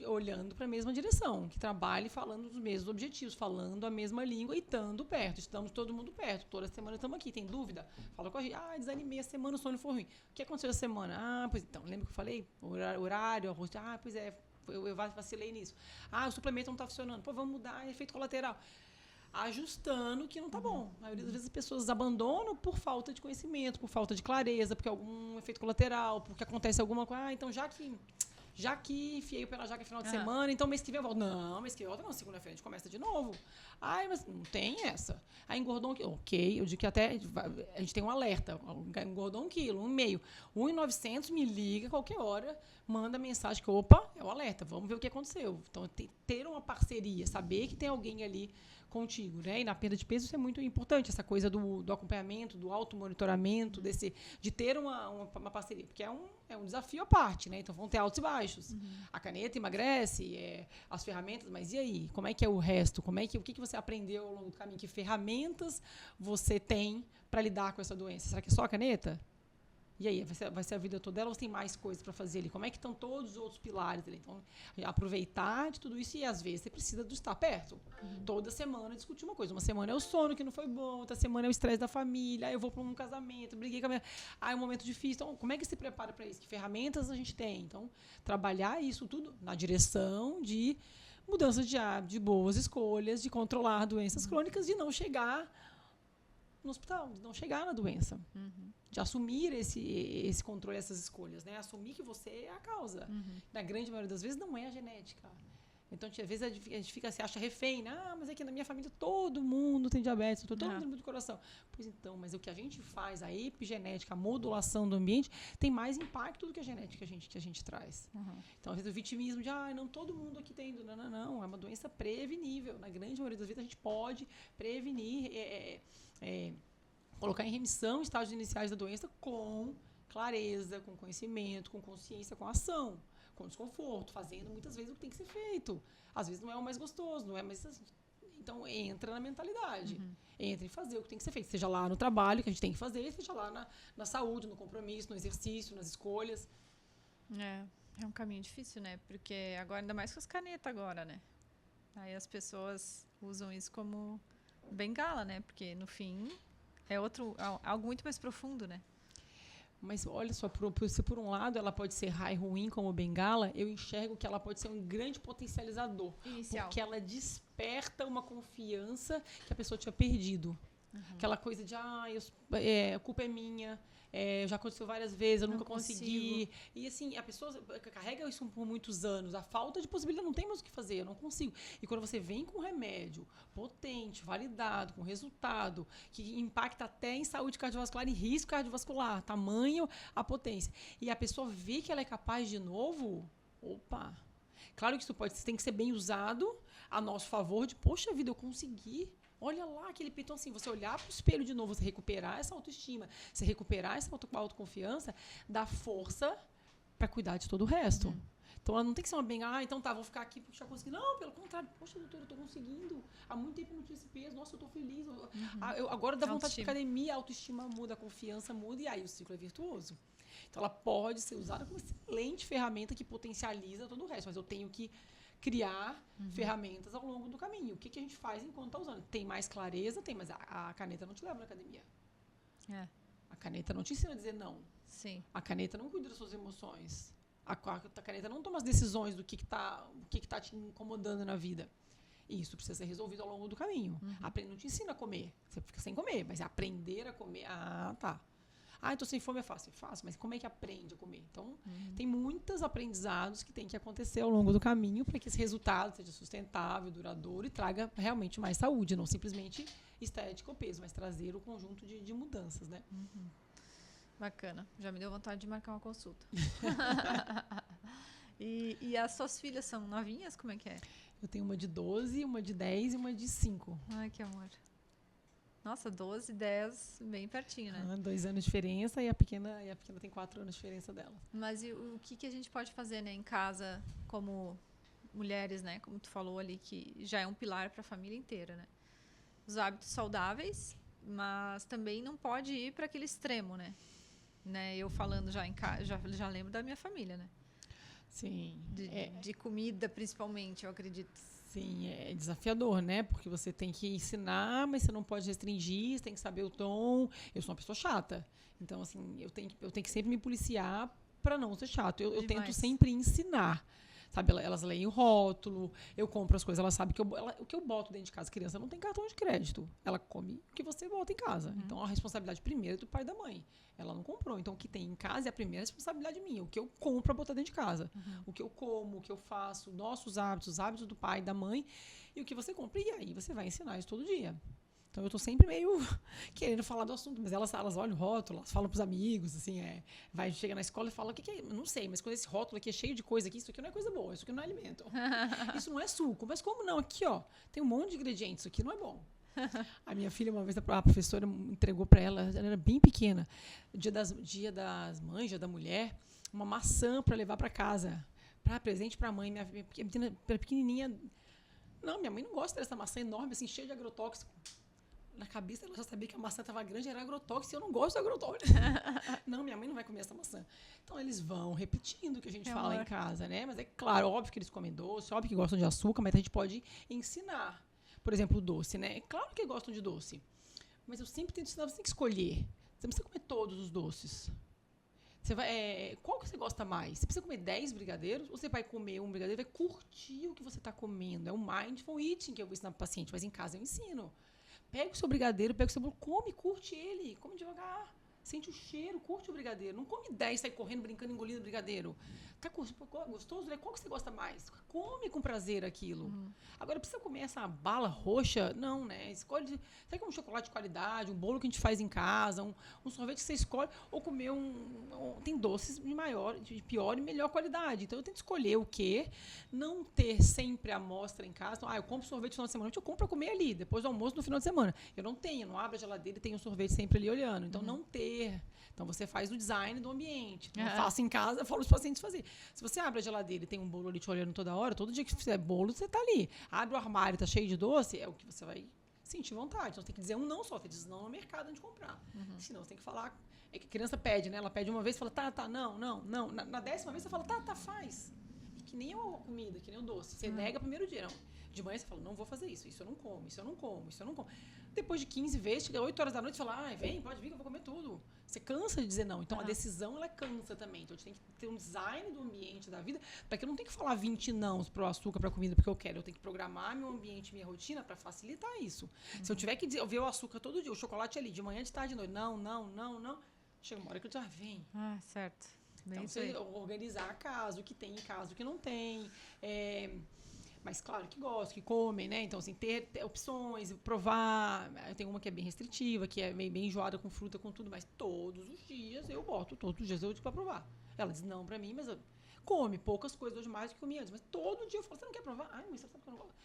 Speaker 2: olhando para a mesma direção, que trabalhe falando dos mesmos objetivos, falando a mesma língua e estando perto. Estamos todo mundo perto. Toda semana estamos aqui. Tem dúvida? Fala com a gente. Desanimei a semana, o sono foi ruim. O que aconteceu essa semana? Pois então, lembra que eu falei? Horário, pois é, eu vacilei nisso. O suplemento não está funcionando. Vamos mudar, efeito colateral. Ajustando que não está bom. A maioria das vezes as pessoas abandonam por falta de conhecimento, por falta de clareza, porque algum efeito colateral, porque acontece alguma coisa. Então, já que enfiei o pé na jaca final de semana, então mês que vem eu volto. Não, mês que vem eu volto não, segunda-feira a gente começa de novo. Mas não tem essa. Engordou 1 quilo. Ok, eu digo que até a gente tem um alerta. Engordou 1,5 quilo, 1,900, me liga qualquer hora, manda mensagem que, é o alerta, vamos ver o que aconteceu. Então, ter uma parceria, saber que tem alguém ali contigo, né? E na perda de peso isso é muito importante, essa coisa do acompanhamento, do automonitoramento, de ter uma parceria, porque é um desafio à parte, né? Então vão ter altos e baixos. A caneta emagrece, as ferramentas, mas e aí? Como é que é o resto? O que você aprendeu ao longo do caminho? Que ferramentas você tem para lidar com essa doença? Será que é só a caneta? E aí, vai ser a vida toda dela ou tem mais coisas para fazer ali? Como é que estão todos os outros pilares ali? Então, aproveitar de tudo isso e, às vezes, você precisa de estar perto. Toda semana discutir uma coisa. Uma semana é o sono que não foi bom, outra semana é o estresse da família, eu vou para um casamento, briguei com a minha... é um momento difícil. Então, como é que se prepara para isso? Que ferramentas a gente tem? Então, trabalhar isso tudo na direção de mudança de hábito, de boas escolhas, de controlar doenças crônicas, de não chegar no hospital, de não chegar na doença. De assumir esse controle, essas escolhas, né? Assumir que você é a causa. Na grande maioria das vezes não é a genética. Então, às vezes, a gente se acha refém, né? Mas é que na minha família todo mundo tem diabetes, todo mundo tem muito coração. Pois então, mas o que a gente faz, a epigenética, a modulação do ambiente, tem mais impacto do que a genética que a gente traz. Então, às vezes, o vitimismo de, não todo mundo aqui tem. Não, é uma doença prevenível. Na grande maioria das vezes, a gente pode prevenir, colocar em remissão estágios iniciais da doença com clareza, com conhecimento, com consciência, com ação, com desconforto, fazendo muitas vezes o que tem que ser feito. Às vezes não é o mais gostoso, não é mais... Então, entra na mentalidade. Entra em fazer o que tem que ser feito. Seja lá no trabalho que a gente tem que fazer, seja lá na saúde, no compromisso, no exercício, nas escolhas.
Speaker 1: É um caminho difícil, né? Porque agora, ainda mais com as canetas agora, né? Aí as pessoas usam isso como bengala, né? Porque, no fim... é algo muito mais profundo, né?
Speaker 2: Mas olha só, se por um lado ela pode ser ruim como bengala, eu enxergo que ela pode ser um grande potencializador.
Speaker 1: Inicial.
Speaker 2: Porque ela desperta uma confiança que a pessoa tinha perdido. Aquela coisa de, a culpa é minha, já aconteceu várias vezes, eu nunca consegui. E assim, a pessoa carrega isso por muitos anos. A falta de possibilidade, não tem mais o que fazer, eu não consigo. E quando você vem com um remédio potente, validado, com resultado, que impacta até em saúde cardiovascular e risco cardiovascular, tamanho, a potência. E a pessoa vê que ela é capaz de novo, Claro que isso tem que ser bem usado a nosso favor, de, poxa vida, eu consegui. Olha lá aquele peito, assim, você olhar para o espelho de novo, você recuperar essa autoestima, você recuperar essa autoconfiança, dá força para cuidar de todo o resto. Então, ela não tem que ser uma bem, então tá, vou ficar aqui porque já consegui. Não, pelo contrário. Poxa, doutora, eu tô conseguindo. Há muito tempo eu não tinha esse peso. Nossa, eu tô feliz. Agora dá vontade de academia, a autoestima muda, a confiança muda e aí o ciclo é virtuoso. Então, ela pode ser usada como excelente ferramenta que potencializa todo o resto. Mas eu tenho que criar ferramentas ao longo do caminho. O que a gente faz enquanto está usando? Tem mais clareza? Tem, mas a caneta não te leva na academia. A caneta não te ensina a dizer não.
Speaker 1: Sim.
Speaker 2: A caneta não cuida das suas emoções. A caneta não toma as decisões do que tá te incomodando na vida. E isso precisa ser resolvido ao longo do caminho. Não te ensina a comer. Você fica sem comer, mas aprender a comer... Tá. Então sem fome é fácil. É fácil, mas como é que aprende a comer? Então, tem muitos aprendizados que tem que acontecer ao longo do caminho para que esse resultado seja sustentável, duradouro e traga realmente mais saúde, não simplesmente estética ou peso, mas trazer o conjunto de mudanças, né?
Speaker 1: Bacana. Já me deu vontade de marcar uma consulta. E as suas filhas são novinhas? Como é que é?
Speaker 2: Eu tenho uma de 12, uma de 10 e uma de 5.
Speaker 1: Ai, que amor. Nossa, 12, 10, bem pertinho, né?
Speaker 2: 2 anos de diferença e a pequena tem 4 anos de diferença dela.
Speaker 1: Mas e o que a gente pode fazer, né, em casa como mulheres, né? Como tu falou ali, que já é um pilar para a família inteira, né? Os hábitos saudáveis, mas também não pode ir para aquele extremo, né? Eu falando já em casa, já lembro da minha família, né?
Speaker 2: Sim.
Speaker 1: De comida, principalmente, eu acredito.
Speaker 2: Sim, é desafiador, né? Porque você tem que ensinar, mas você não pode restringir, você tem que saber o tom. Eu sou uma pessoa chata. Então, assim, eu tenho que sempre me policiar para não ser chato. Eu tento sempre ensinar. Sabe, elas leem o rótulo, eu compro as coisas, elas sabem que o que eu boto dentro de casa. A criança não tem cartão de crédito. Ela come o que você bota em casa. Então, a responsabilidade primeiro é do pai e da mãe. Ela não comprou. Então, o que tem em casa é a primeira responsabilidade minha. O que eu compro para botar dentro de casa. O que eu como, o que eu faço, nossos hábitos, os hábitos do pai e da mãe. E o que você compra. E aí, você vai ensinar isso todo dia. Então, eu tô sempre meio querendo falar do assunto, mas elas olham o rótulo, elas falam pros amigos, assim, chega na escola e fala, o que é? Não sei, mas quando esse rótulo aqui é cheio de coisa aqui, isso aqui não é coisa boa, isso aqui não é alimento. Isso não é suco, mas como não? Aqui, ó, tem um monte de ingredientes, isso aqui não é bom. A minha filha, uma vez, a professora entregou para ela era bem pequena, dia das mães, dia da mulher, uma maçã para levar para casa, para presente para a mãe. Minha menina pequenininha, não, minha mãe não gosta dessa maçã enorme, assim, cheia de agrotóxico. Na cabeça ela já sabia que a maçã estava grande, era agrotóxico, e eu não gosto de agrotóxico. Não, minha mãe não vai comer essa maçã. Então, eles vão repetindo o que a gente fala em casa, né? Mas é claro, óbvio que eles comem doce, óbvio que gostam de açúcar, mas a gente pode ensinar. Por exemplo, o doce, né? É claro que gostam de doce. Mas eu sempre tento ensinar, você tem que escolher. Você não precisa comer todos os doces. Qual que você gosta mais? Você precisa comer 10 brigadeiros? Ou você vai comer um brigadeiro e vai curtir o que você está comendo? É o mindful eating que eu vou ensinar para o paciente, mas em casa eu ensino. Pega o seu brigadeiro, pega o seu bolo, come, curte ele, come devagar. Sente o cheiro, curte o brigadeiro. Não come 10, sai correndo, brincando, engolindo o brigadeiro. Tá gostoso? Né? Qual que você gosta mais? Come com prazer aquilo. Agora, precisa comer essa bala roxa? Não, né? Escolhe, sabe que um chocolate de qualidade, um bolo que a gente faz em casa, um sorvete que você escolhe, ou comer tem doces de pior e melhor qualidade. Então, eu tento escolher o quê? Não ter sempre a amostra em casa. Então, eu compro sorvete no final de semana, eu compro para comer ali, depois do almoço no final de semana. Eu não abro a geladeira e tenho um sorvete sempre ali olhando. Então, não ter. Então, você faz o design do ambiente. Então, eu faço em casa, eu falo os pacientes fazer. Se você abre a geladeira e tem um bolo ali te olhando toda hora, todo dia que fizer bolo, você tá ali. Abre o armário, tá cheio de doce, é o que você vai sentir vontade. Então, você tem que dizer um não só. Você diz não no mercado antes de comprar. Senão, você tem que falar. É que a criança pede, né? Ela pede uma vez e fala, tá, não. Na 10ª vez, você fala, tá, faz. Que nem a comida, que nem o doce. Você nega primeiro dia, não. De manhã você fala, não vou fazer isso. Isso eu não como, isso eu não como, isso eu não como. Depois de 15 vezes, chega 8 horas da noite, você fala, pode vir que eu vou comer tudo. Você cansa de dizer não. Então, a decisão, ela cansa também. Então, a gente tem que ter um design do ambiente da vida para que eu não tenha que falar 20 nãos pro açúcar, pra comida, porque eu quero. Eu tenho que programar meu ambiente, minha rotina para facilitar isso. Se eu tiver que ver o açúcar todo dia, o chocolate ali, de manhã, de tarde, de noite, não. Chega uma hora que eu já vem.
Speaker 1: Certo.
Speaker 2: Então, você organizar a casa, o que tem em casa, o que não tem. Mas, claro, que gostam, que comem, né? Então, assim, ter opções, provar. Eu tenho uma que é bem restritiva, que é bem enjoada com fruta, com tudo, mas todos os dias eu boto, todos os dias eu digo pra provar. Ela diz não pra mim, mas come poucas coisas hoje mais do que comia antes. Mas todo dia eu falo, você não quer provar? Ai, mãe, você sabe que eu não gosto.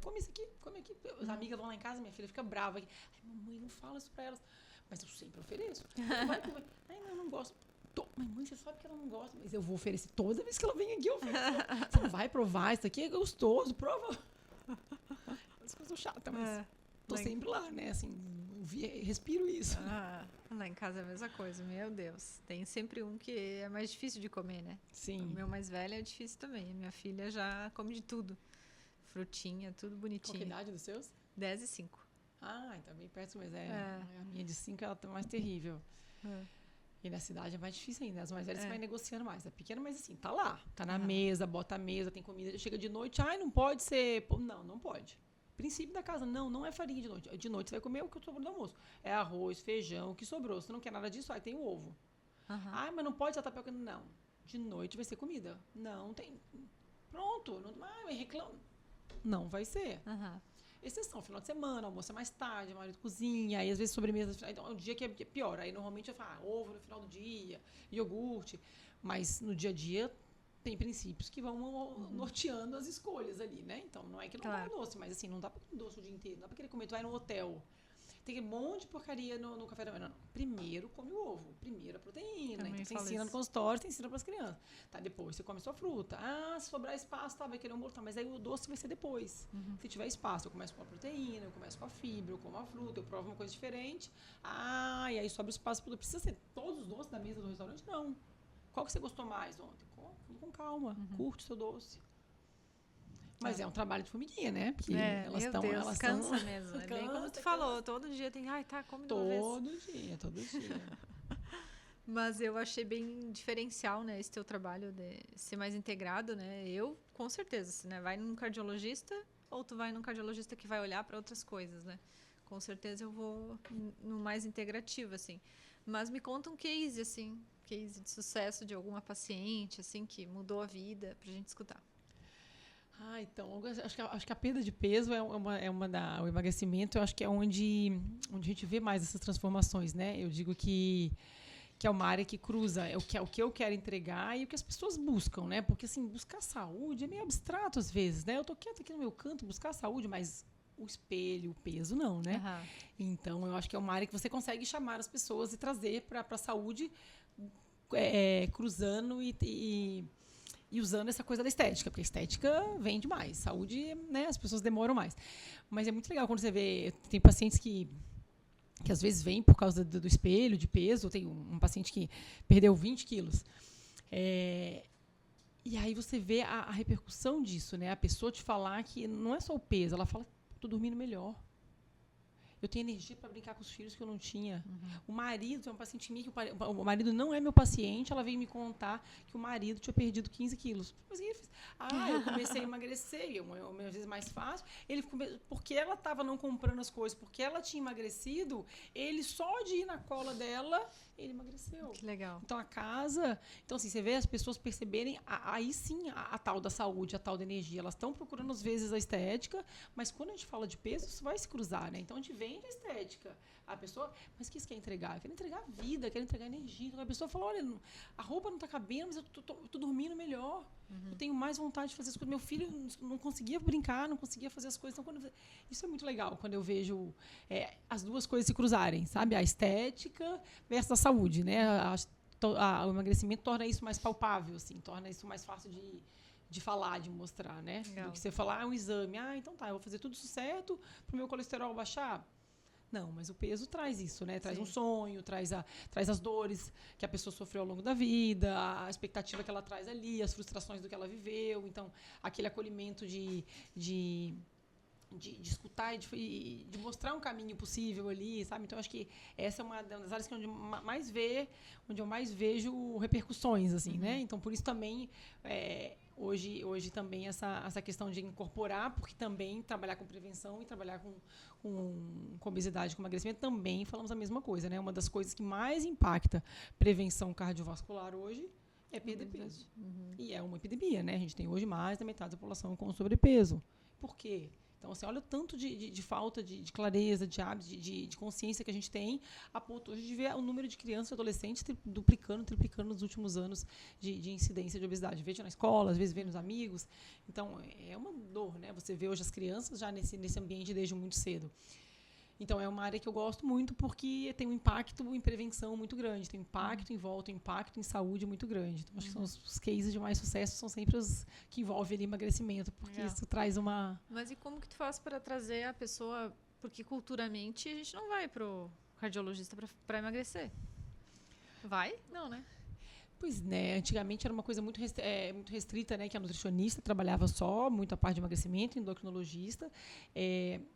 Speaker 2: Come isso aqui, come aqui. As amigas vão lá em casa, minha filha fica brava. Ai, mamãe, não fala isso pra elas. Mas eu sempre ofereço. Ai, não gosto. Mas mãe, você sabe que ela não gosta, mas eu vou oferecer toda vez que ela vem aqui, eu ofereço. Você não vai provar, isso aqui é gostoso, prova. As coisas são chatas, mas tô sempre lá, né? Assim, respiro isso.
Speaker 1: Lá em casa é a mesma coisa, meu Deus. Tem sempre um que é mais difícil de comer, né?
Speaker 2: Sim.
Speaker 1: O meu mais velho é difícil também. Minha filha já come de tudo. Frutinha, tudo bonitinho.
Speaker 2: Qual que é a idade dos seus?
Speaker 1: 10 e 5.
Speaker 2: Então bem perto, mas a minha de 5 ela tá mais terrível. E na cidade é mais difícil ainda. As mais velhas você vai negociando mais. A pequena, mas assim, tá lá. Tá na mesa, bota a mesa, tem comida. Chega de noite, não pode ser... Não pode. Princípio da casa, não é farinha de noite. De noite você vai comer o que sobrou do almoço. É arroz, feijão, o que sobrou. Se não quer nada disso, tem o ovo. Mas não pode ser tapioca. Não. De noite vai ser comida. Não tem... Pronto. Reclama. Não vai ser. Exceção, final de semana, almoço é mais tarde, o marido cozinha, aí às vezes sobremesa, então é um dia que é pior. Aí normalmente eu falo, ovo no final do dia, iogurte. Mas no dia a dia tem princípios que vão norteando as escolhas ali, né? Então não é que não dá doce, mas assim, não dá pra comer doce o dia inteiro, não dá pra querer comer, tu vai no hotel. Tem um monte de porcaria no café da manhã. Não. Primeiro come o ovo, primeiro a proteína. Também então você ensina no consultório, você ensina para as crianças. Depois você come sua fruta. Se sobrar espaço, vai querer um bolo. Mas aí o doce vai ser depois. Se tiver espaço, eu começo com a proteína, eu começo com a fibra, eu como a fruta, eu provo uma coisa diferente. E aí sobra espaço para tudo. Precisa ser todos os doces da mesa do restaurante? Não. Qual que você gostou mais ontem? Com calma, curte o seu doce. Mas é um trabalho de formiguinha, né? Porque elas estão...
Speaker 1: Cansa mesmo. É bem como tu falou, todo dia tem... come de uma vez.
Speaker 2: Todo dia.
Speaker 1: Mas eu achei bem diferencial, né? Esse teu trabalho de ser mais integrado, né? Eu, com certeza, né? Vai num cardiologista ou tu vai num cardiologista que vai olhar para outras coisas, né? Com certeza eu vou no mais integrativo, assim. Mas me conta um case, assim. Case de sucesso de alguma paciente, assim, que mudou a vida, pra gente escutar.
Speaker 2: Então, acho que a perda de peso o emagrecimento, eu acho que é onde a gente vê mais essas transformações, né? Eu digo que é uma área que cruza o que eu quero entregar e o que as pessoas buscam, né? Porque, assim, buscar saúde é meio abstrato às vezes, né? Eu tô quieto aqui no meu canto, buscar saúde, mas o espelho, o peso, não, né? Então, eu acho que é uma área que você consegue chamar as pessoas e trazer para a saúde cruzando e usando essa coisa da estética, porque a estética vende mais, saúde, né, as pessoas demoram mais. Mas é muito legal quando você vê, tem pacientes que às vezes vêm por causa do espelho, de peso, tem um paciente que perdeu 20 quilos. E aí você vê a repercussão disso, né? A pessoa te falar que não é só o peso, ela fala, estou dormindo melhor. Eu tenho energia para brincar com os filhos que eu não tinha. O marido é um paciente minha, que o marido não é meu paciente, ela veio me contar que o marido tinha perdido 15 quilos. Mas ele fez, eu comecei a emagrecer, às vezes mais fácil. Porque ela estava não comprando as coisas, porque ela tinha emagrecido, ele só de ir na cola dela, ele emagreceu.
Speaker 1: Que legal.
Speaker 2: Então, a casa... Então, assim, você vê as pessoas perceberem, aí sim, a tal da saúde, a tal da energia. Elas estão procurando, às vezes, a estética, mas quando a gente fala de peso, isso vai se cruzar, né? Então, a gente vende a estética. A pessoa... Mas o que isso quer entregar? Quer entregar vida, quer entregar energia. Então, a pessoa fala, olha, a roupa não está cabendo, mas eu tô dormindo melhor. Eu tenho mais vontade de fazer as coisas. Meu filho não conseguia brincar, não conseguia fazer as coisas. Então, isso é muito legal, quando eu vejo as duas coisas se cruzarem, sabe? A estética versus a saúde, né? O emagrecimento torna isso mais palpável, assim, torna isso mais fácil de falar, de mostrar, né? Legal. Do que você falar, um exame. Então tá, eu vou fazer tudo isso certo para o meu colesterol baixar. Não, mas o peso traz isso, né? Traz um sonho, traz as dores que a pessoa sofreu ao longo da vida, a expectativa que ela traz ali, as frustrações do que ela viveu. Então, aquele acolhimento de escutar e de mostrar um caminho possível ali, sabe? Então, acho que essa é uma das áreas onde eu mais vejo repercussões, assim, né? Então, por isso também, hoje também essa questão de incorporar, porque também trabalhar com prevenção e trabalhar com obesidade, com emagrecimento, também falamos a mesma coisa, né? Uma das coisas que mais impacta prevenção cardiovascular hoje é perder peso. E é uma epidemia, né? A gente tem hoje mais da metade da população com sobrepeso. Por quê? Então, assim, olha o tanto de falta de clareza, de hábitos, de consciência que a gente tem, a ponto hoje de ver o número de crianças e adolescentes triplicando nos últimos anos de incidência de obesidade. Veja na escola, às vezes vê nos amigos. Então, é uma dor, né? Você vê hoje as crianças já nesse ambiente desde muito cedo. Então, é uma área que eu gosto muito porque tem um impacto em prevenção muito grande, tem um impacto em volta, um impacto em saúde muito grande. Então, acho que são os cases de mais sucesso são sempre os que envolvem ali emagrecimento, porque isso traz uma...
Speaker 1: Mas e como que tu faz para trazer a pessoa... Porque culturalmente a gente não vai pro cardiologista para emagrecer. Vai? Não, né?
Speaker 2: Pois né, antigamente era uma coisa muito restrita, né, que a nutricionista trabalhava só, muito a parte de emagrecimento, endocrinologista.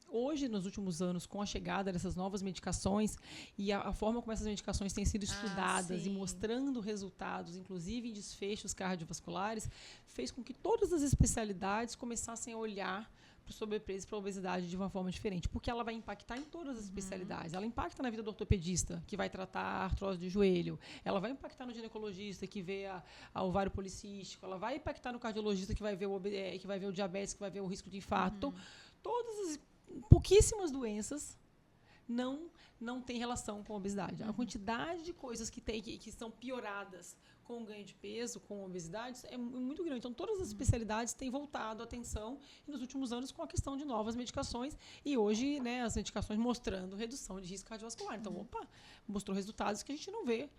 Speaker 2: Hoje, nos últimos anos, com a chegada dessas novas medicações e a forma como essas medicações têm sido estudadas e mostrando resultados, inclusive em desfechos cardiovasculares, fez com que todas as especialidades começassem a olhar para o sobrepeso e para a obesidade de uma forma diferente, porque ela vai impactar em todas as especialidades. Ela impacta na vida do ortopedista, que vai tratar a artrose de joelho. Ela vai impactar no ginecologista, que vê a ovário policístico. Ela vai impactar no cardiologista, que vai ver o diabetes, que vai ver o risco de infarto. Então, pouquíssimas doenças não tem relação com a obesidade. A quantidade de coisas que são pioradas com o ganho de peso, com a obesidade, é muito grande. Então, todas as especialidades têm voltado a atenção e nos últimos anos com a questão de novas medicações e hoje, né, as medicações mostrando redução de risco cardiovascular. Então, mostrou resultados que a gente não vê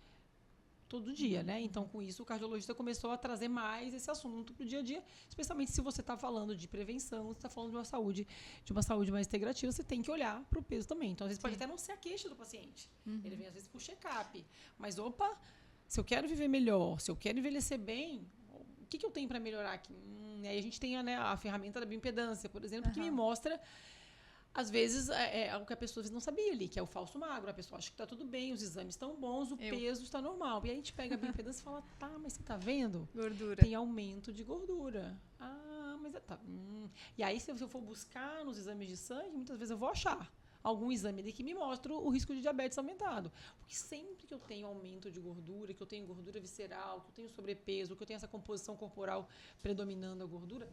Speaker 2: todo dia, né? Então, com isso, o cardiologista começou a trazer mais esse assunto para o dia a dia, especialmente se você está falando de prevenção, você está falando de uma saúde mais integrativa, você tem que olhar para o peso também. Então, às vezes, pode até não ser a queixa do paciente. Ele vem, às vezes, por check-up. Mas, se eu quero viver melhor, se eu quero envelhecer bem, o que eu tenho para melhorar aqui? Aí a gente tem a ferramenta da bioimpedância, por exemplo, que me mostra... Às vezes, é algo que a pessoa às vezes não sabia ali, que é o falso magro. A pessoa acha que está tudo bem, os exames estão bons, o peso está normal. E aí a gente pega a bioimpedância e fala, mas você está vendo?
Speaker 1: Gordura.
Speaker 2: Tem aumento de gordura. Mas tá. E aí, se eu for buscar nos exames de sangue, muitas vezes eu vou achar algum exame ali que me mostra o risco de diabetes aumentado. Porque sempre que eu tenho aumento de gordura, que eu tenho gordura visceral, que eu tenho sobrepeso, que eu tenho essa composição corporal predominando a gordura,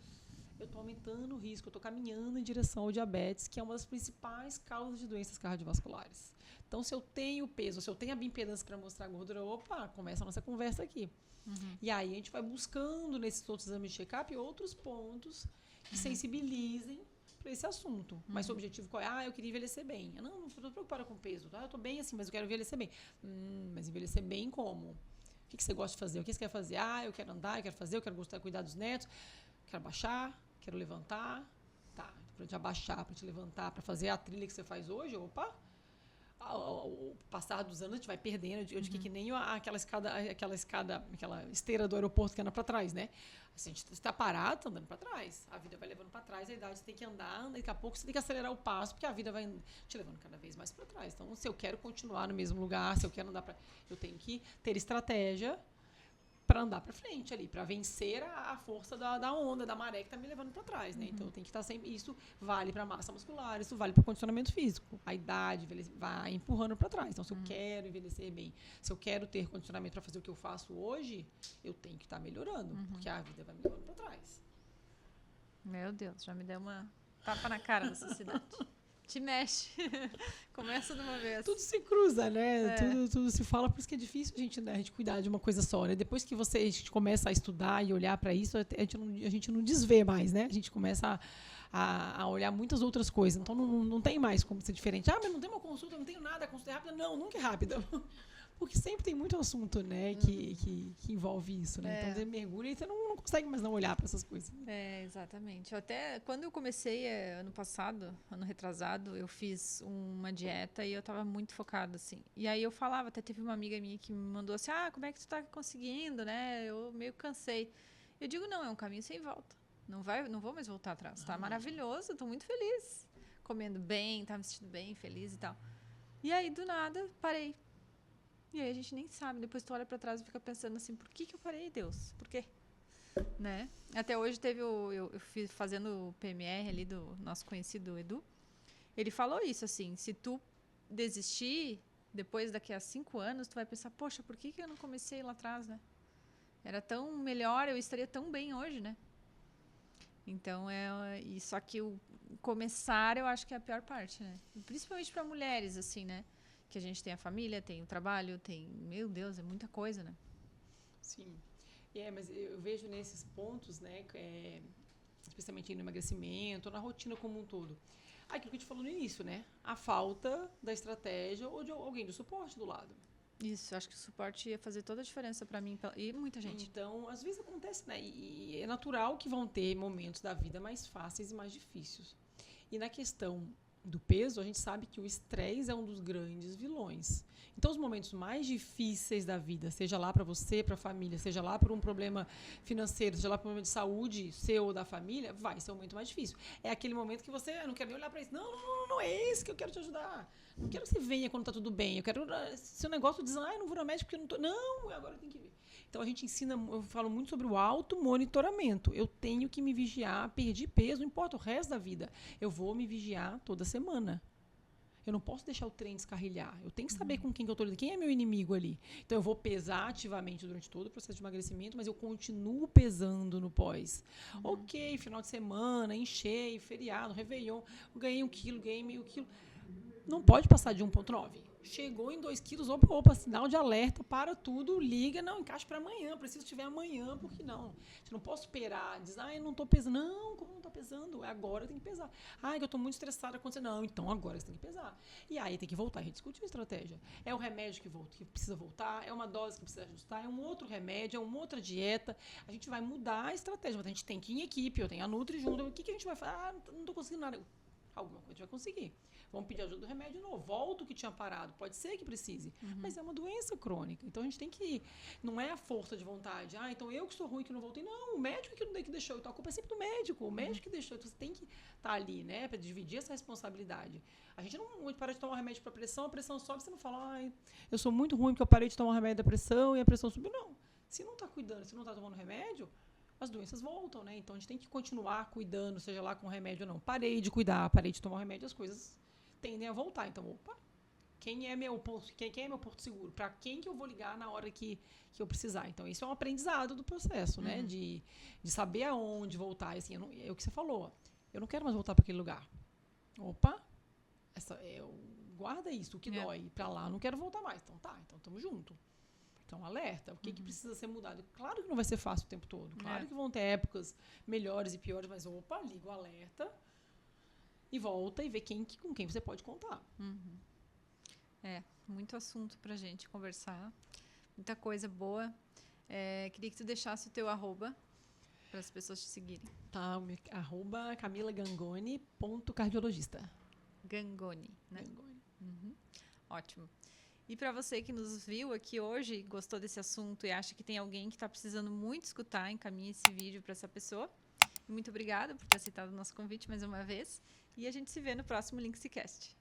Speaker 2: eu estou aumentando o risco, eu estou caminhando em direção ao diabetes, que é uma das principais causas de doenças cardiovasculares. Então, se eu tenho peso, se eu tenho a bioimpedância para mostrar a gordura, começa a nossa conversa aqui. E aí a gente vai buscando nesses outros exames de check-up outros pontos que sensibilizem para esse assunto. Mas o objetivo qual é? Eu queria envelhecer bem. Não estou preocupada com o peso. Eu estou bem assim, mas eu quero envelhecer bem. Mas envelhecer bem como? O que você gosta de fazer? O que você quer fazer? Eu quero andar, eu quero fazer, eu quero cuidar dos netos, quero baixar, quero levantar. Tá, para te abaixar, para te levantar, para fazer a trilha que você faz hoje, ao passar dos anos a gente vai perdendo. Eu digo que nem aquela esteira do aeroporto que anda para trás, né? Assim, a gente está parado, tá andando para trás. A vida vai levando para trás, a idade você tem que andar, daqui a pouco você tem que acelerar o passo, porque a vida vai te levando cada vez mais para trás. Então, se eu quero continuar no mesmo lugar, se eu quero andar eu tenho que ter estratégia para andar para frente ali, para vencer a força da onda, da maré que está me levando para trás, né? Então, eu tenho que estar sempre... Isso vale para massa muscular, isso vale para condicionamento físico. A idade vai empurrando para trás. Então, se eu quero envelhecer bem, se eu quero ter condicionamento para fazer o que eu faço hoje, eu tenho que estar melhorando, porque a vida vai me levando para trás.
Speaker 1: Meu Deus, já me deu uma tapa na cara dessa cidade. Te mexe. Começa de uma vez.
Speaker 2: Tudo se cruza, né? Tudo se fala, por isso que é difícil a gente cuidar de uma coisa só, né? Depois que a gente começa a estudar e olhar para isso, a gente não desvê mais, né? A gente começa a olhar muitas outras coisas. Então, não tem mais como ser diferente. Mas não tem uma consulta, não tenho nada, a consulta é rápida. Não, nunca é rápida. Porque sempre tem muito assunto, né, que envolve isso, né? Então, você mergulha e você não consegue mais não olhar para essas coisas.
Speaker 1: Exatamente. Quando eu comecei ano passado, ano retrasado, eu fiz uma dieta e eu estava muito focada, assim. E aí eu falava, até teve uma amiga minha que me mandou assim, como é que tu tá conseguindo, né? Eu meio cansei. Eu digo, não, é um caminho sem volta. Não vou mais voltar atrás. Tá maravilhoso, tô muito feliz. Comendo bem, tá me sentindo bem, feliz e tal. E aí, do nada, parei. E aí a gente nem sabe. Depois tu olha pra trás e fica pensando assim, por que eu parei, Deus? Por quê? Né? Até hoje teve eu fiz fazendo o PMR ali do nosso conhecido Edu. Ele falou isso, assim, se tu desistir, depois daqui a 5 anos, tu vai pensar, poxa, por que eu não comecei lá atrás, né? Era tão melhor, eu estaria tão bem hoje, né? Então, só que o começar, eu acho que é a pior parte, né? Principalmente para mulheres, assim, né? Que a gente tem a família, tem o trabalho, meu Deus, é muita coisa, né?
Speaker 2: Sim. Mas eu vejo nesses pontos, né, especialmente no emagrecimento, na rotina como um todo, Aquilo que a gente falou no início, né? A falta da estratégia ou de alguém do suporte do lado.
Speaker 1: Isso, acho que o suporte ia fazer toda a diferença para mim e muita gente.
Speaker 2: Então, às vezes acontece, né? E é natural que vão ter momentos da vida mais fáceis e mais difíceis. E na questão do peso, a gente sabe que o estresse é um dos grandes vilões. Então, os momentos mais difíceis da vida, seja lá para você, para a família, seja lá por um problema financeiro, seja lá por um problema de saúde seu ou da família, vai ser o momento mais difícil. É aquele momento que você não quer nem olhar para isso. Não, é esse que eu quero te ajudar. Não quero que você venha quando tá tudo bem. Eu quero. Seu negócio diz, eu não vou no médico porque eu não tô. Não, agora tem que vir. Então a gente ensina, eu falo muito sobre o automonitoramento. Eu tenho que me vigiar, perdi peso, não importa o resto da vida. Eu vou me vigiar toda semana. Eu não posso deixar o trem descarrilhar. Eu tenho que saber com quem que eu estou lidando, quem é meu inimigo ali. Então eu vou pesar ativamente durante todo o processo de emagrecimento, mas eu continuo pesando no pós. Ok, final de semana, enchei, feriado, réveillon, ganhei 1 quilo, ganhei meio quilo. Não pode passar de 1,9. Chegou em 2 quilos, opa, sinal de alerta, para tudo, liga, não, encaixa para amanhã, preciso tiver amanhã, por que não? Eu não posso esperar, dizer, eu não estou pesando. Não, como não está pesando? Agora tem que pesar. Eu estou muito estressada com você. Não, então agora você tem que pesar. E aí tem que voltar, a gente discutiu a estratégia. É o remédio que precisa voltar, é uma dose que precisa ajustar, é um outro remédio, é uma outra dieta. A gente vai mudar a estratégia, mas a gente tem que ir em equipe, eu tenho a Nutri junto, o que a gente vai fazer? Não estou conseguindo nada. Alguma coisa a gente vai conseguir. Vamos pedir ajuda do remédio de novo. Volta o que tinha parado. Pode ser que precise. Mas é uma doença crônica. Então a gente tem que. Não é a força de vontade. Então eu que sou ruim que não voltei. Não, o médico que deixou. Então a culpa é sempre do médico. O médico que deixou. Então você tem que estar ali, né? Para dividir essa responsabilidade. A gente não para de tomar remédio para pressão, a pressão sobe, você não fala, eu sou muito ruim porque eu parei de tomar o remédio da pressão e a pressão subiu. Não. Se não está cuidando, se não está tomando remédio, as doenças voltam, né? Então a gente tem que continuar cuidando, seja lá com remédio ou não. Parei de cuidar, parei de tomar o remédio, as coisas tendem a voltar. Então, quem é meu porto seguro? Para quem que eu vou ligar na hora que eu precisar? Então, isso é um aprendizado do processo, né? De saber aonde voltar. Assim, é o que você falou. Eu não quero mais voltar para aquele lugar. Guarda isso, o que dói para lá. Eu não quero voltar mais. Então, então estamos juntos. Então, alerta. O que precisa ser mudado? Claro que não vai ser fácil o tempo todo. Claro que vão ter épocas melhores e piores, mas liga o alerta e volta e vê com quem você pode contar.
Speaker 1: Muito assunto pra gente conversar. Muita coisa boa. Queria que tu deixasse o teu arroba para as pessoas te seguirem.
Speaker 2: Tá, o meu arroba camilagangoni.cardiologista.
Speaker 1: Gangoni, né? Gangoni. Ótimo. E para você que nos viu aqui hoje, gostou desse assunto e acha que tem alguém que está precisando muito escutar, encaminhe esse vídeo para essa pessoa. E muito obrigada por ter aceitado o nosso convite mais uma vez. E a gente se vê no próximo Linkscast.